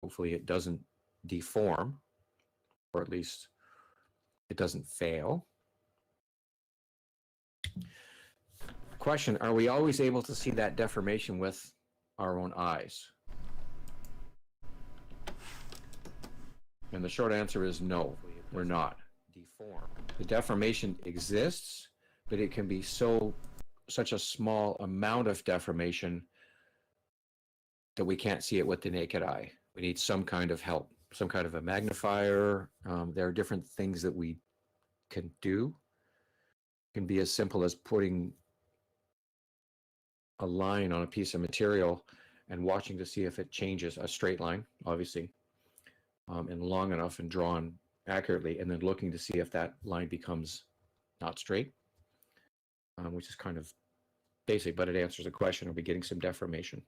Hopefully it doesn't deform, or at least it doesn't fail. Question, are we always able to see that deformation with our own eyes? And the short answer is no, we're not. The deformation exists, but it can be such a small amount of deformation that we can't see it with the naked eye. We need some kind of help, some kind of a magnifier. There are different things that we can do. It can be as simple as putting a line on a piece of material and watching to see if it changes, a straight line, obviously, and long enough and drawn accurately, and then looking to see if that line becomes not straight, which is kind of basic, but it answers the question, are we getting some deformation?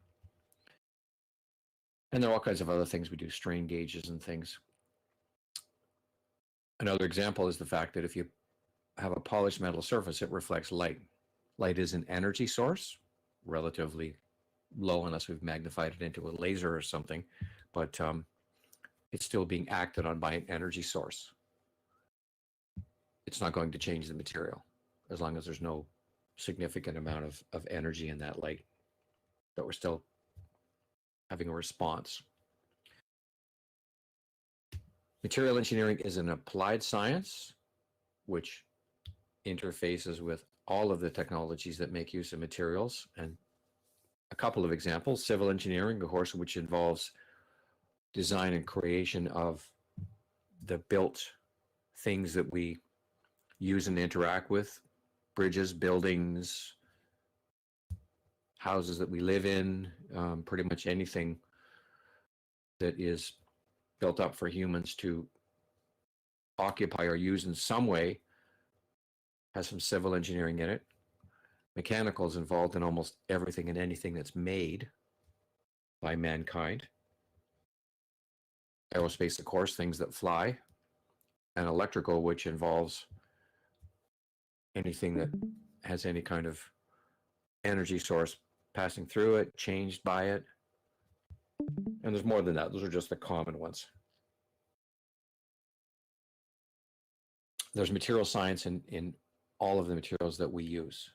And there are all kinds of other things we do, strain gauges and things. Another example is the fact that if you have a polished metal surface, it reflects light. Light is an energy source, relatively low unless we've magnified it into a laser or something, but it's still being acted on by an energy source. It's not going to change the material as long as there's no significant amount of energy in that light, but we're still having a response. Material engineering is an applied science which interfaces with all of the technologies that make use of materials. And a couple of examples, civil engineering, of course, which involves design and creation of the built things that we use and interact with, bridges, buildings, houses that we live in, pretty much anything that is built up for humans to occupy or use in some way has some civil engineering in it. Mechanical is involved in almost everything and anything that's made by mankind. Aerospace, of course, things that fly. And electrical, which involves anything that has any kind of energy source passing through it, changed by it. And there's more than that. Those are just the common ones. There's material science in all of the materials that we use,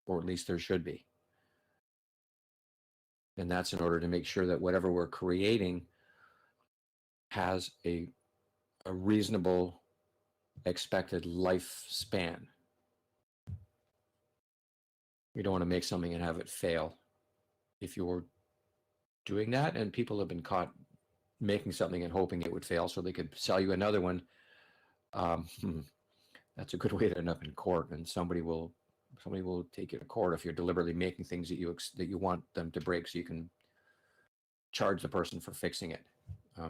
or at least there should be. And that's in order to make sure that whatever we're creating has a reasonable expected lifespan. We don't want to make something and have it fail. If you're doing that, and people have been caught making something and hoping it would fail so they could sell you another one, that's a good way to end up in court, and somebody will take you to court if you're deliberately making things that you want them to break so you can charge the person for fixing it.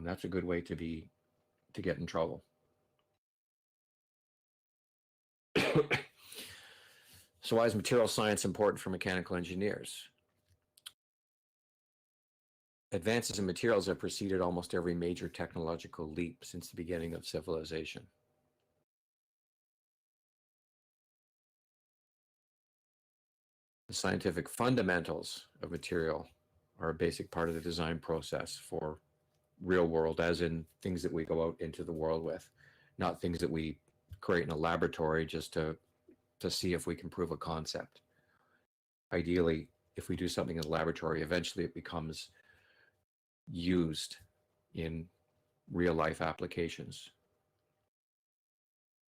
That's a good way to get in trouble. So why is material science important for mechanical engineers? Advances in materials have preceded almost every major technological leap since the beginning of civilization. The scientific fundamentals of material are a basic part of the design process for real world, as in things that we go out into the world with, not things that we create in a laboratory just to see if we can prove a concept. Ideally, if we do something in the laboratory, eventually it becomes used in real life applications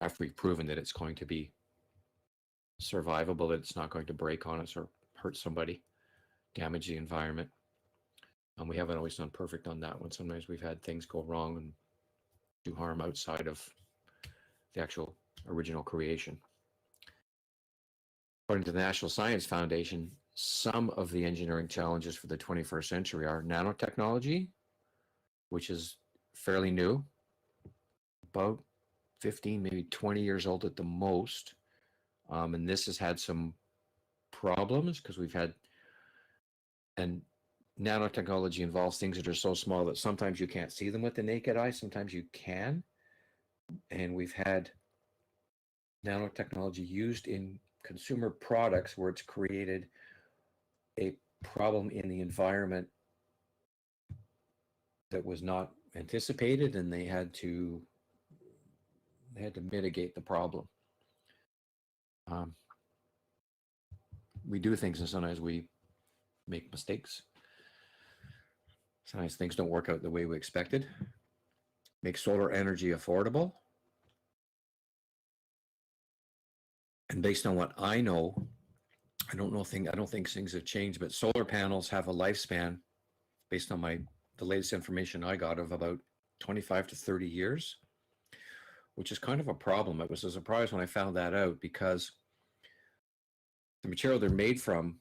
after we've proven that it's going to be survivable, that it's not going to break on us or hurt somebody, damage the environment. And we haven't always done perfect on that one. Sometimes we've had things go wrong and do harm outside of the actual original creation. According to the National Science Foundation, some of the engineering challenges for the 21st century are nanotechnology, which is fairly new, about 15, maybe 20 years old at the most. And this has had some problems because we've had, and nanotechnology involves things that are so small that sometimes you can't see them with the naked eye, sometimes you can. And we've had nanotechnology used in consumer products where it's created a problem in the environment that was not anticipated, and they had to mitigate the problem. Um, we do things, and sometimes we make mistakes. Sometimes things don't work out the way we expected. Make solar energy affordable. And based on what I know, I don't think things have changed, but solar panels have a lifespan, based on the latest information I got, of about 25 to 30 years, which is kind of a problem. It was a surprise when I found that out, because the material they're made from,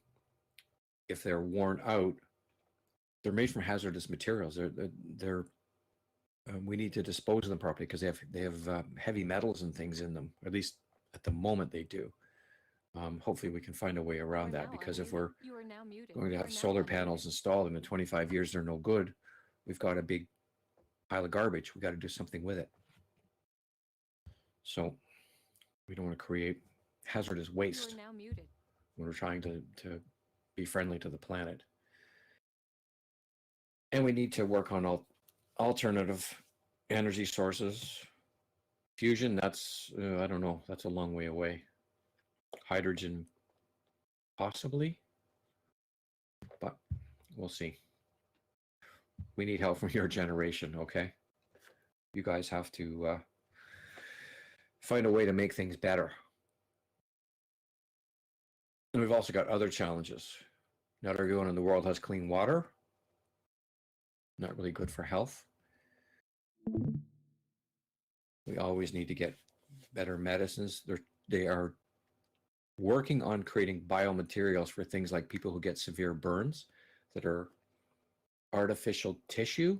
if they're worn out, they're made from hazardous materials. We need to dispose of them properly, because they have heavy metals and things in them. At least at the moment they do. Hopefully we can find a way around that, because if we're going to have solar panels installed and in 25 years they're no good, we've got a big pile of garbage. We got to do something with it. So we don't want to create hazardous waste when we're trying to be friendly to the planet. And we need to work on alternative energy sources. Fusion, that's, I don't know, that's a long way away. Hydrogen, possibly, but we'll see. We need help from your generation, okay? You guys have to find a way to make things better. And we've also got other challenges. Not everyone in the world has clean water. Not really good for health. We always need to get better medicines. They are working on creating biomaterials for things like people who get severe burns that are artificial tissue.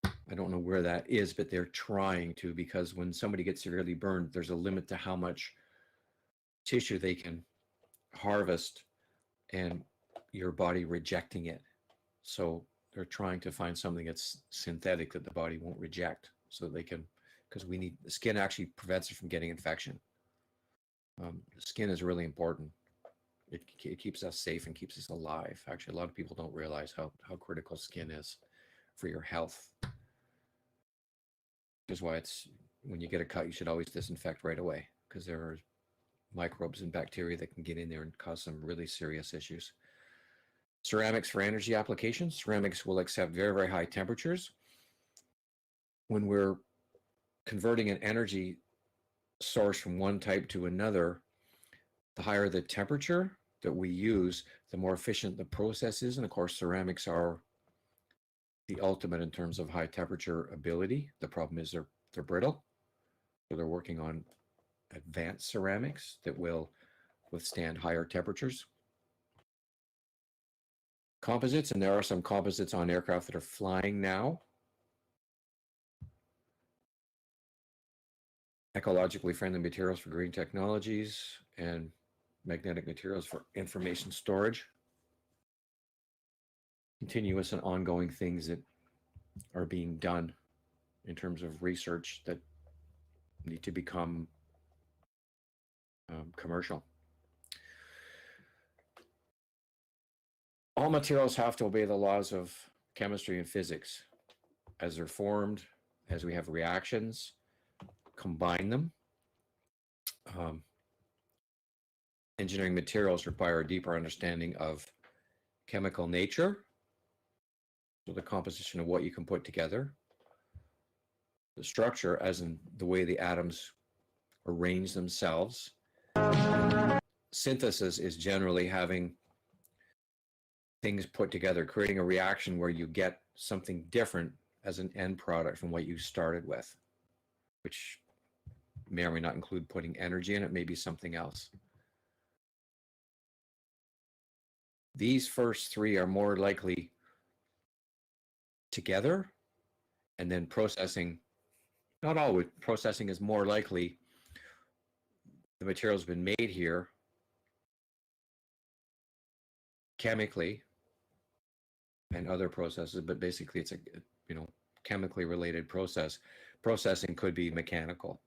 I don't know where that is, but they're trying to, because when somebody gets severely burned, there's a limit to how much tissue they can harvest and your body rejecting it. So they're trying to find something that's synthetic that the body won't reject, so they can, because the skin actually prevents it from getting infection. The skin is really important. It keeps us safe and keeps us alive. Actually, a lot of people don't realize how critical skin is for your health. Which is why when you get a cut, you should always disinfect right away, because there are microbes and bacteria that can get in there and cause some really serious issues. Ceramics for energy applications. Ceramics will accept very, very high temperatures. When we're converting an energy source from one type to another, the higher the temperature that we use, the more efficient the process is. And of course, ceramics are the ultimate in terms of high temperature ability. The problem is they're brittle. So they're working on advanced ceramics that will withstand higher temperatures. Composites, and there are some composites on aircraft that are flying now. Ecologically friendly materials for green technologies, and magnetic materials for information storage. Continuous and ongoing things that are being done in terms of research that need to become commercial. All materials have to obey the laws of chemistry and physics as they're formed, as we have reactions, combine them. Engineering materials require a deeper understanding of chemical nature, so the composition of what you can put together, the structure, as in the way the atoms arrange themselves. Synthesis is generally having things put together, creating a reaction where you get something different as an end product from what you started with, which may or may not include putting energy in it, maybe something else. These first three are more likely together, and then processing, not always, processing is more likely the material's been made here chemically and other processes, but basically it's a chemically related process. Processing could be mechanical,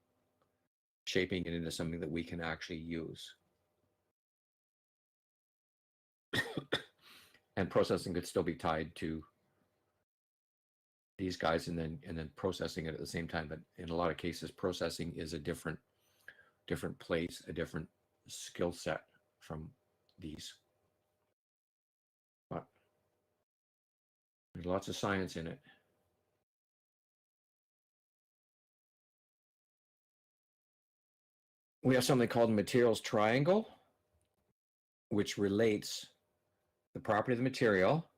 shaping it into something that we can actually use. And processing could still be tied to these guys and then processing it at the same time. But in a lot of cases, processing is a different place, a different skill set from these. But there's lots of science in it. We have something called materials triangle, which relates the property of the material,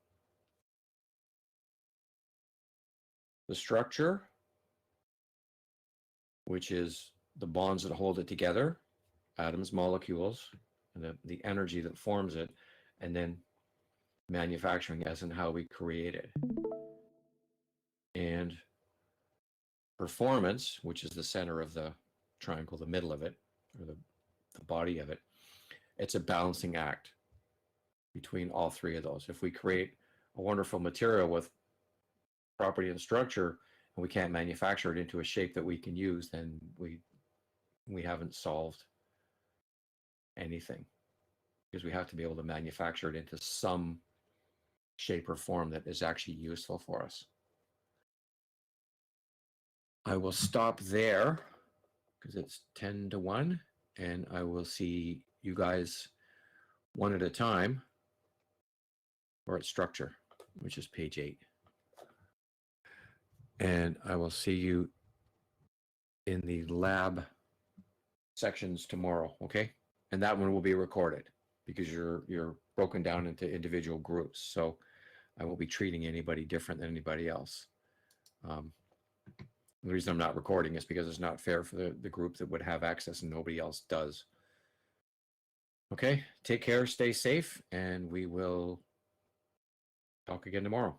the structure, which is the bonds that hold it together, atoms, molecules, and the energy that forms it, and then manufacturing as in how we create it. And performance, which is the center of the triangle, the middle of it, or the body of it, it's a balancing act between all three of those. If we create a wonderful material with property and structure, and we can't manufacture it into a shape that we can use, then we haven't solved anything, because we have to be able to manufacture it into some shape or form that is actually useful for us. I will stop there because it's 10 to 1, and I will see you guys one at a time, or at structure, which is page 8. And I will see you in the lab sections tomorrow, okay? And that one will be recorded because you're broken down into individual groups. So I won't be treating anybody different than anybody else. The reason I'm not recording is because it's not fair for the group that would have access and nobody else does. Okay, take care, stay safe, and we will talk again tomorrow.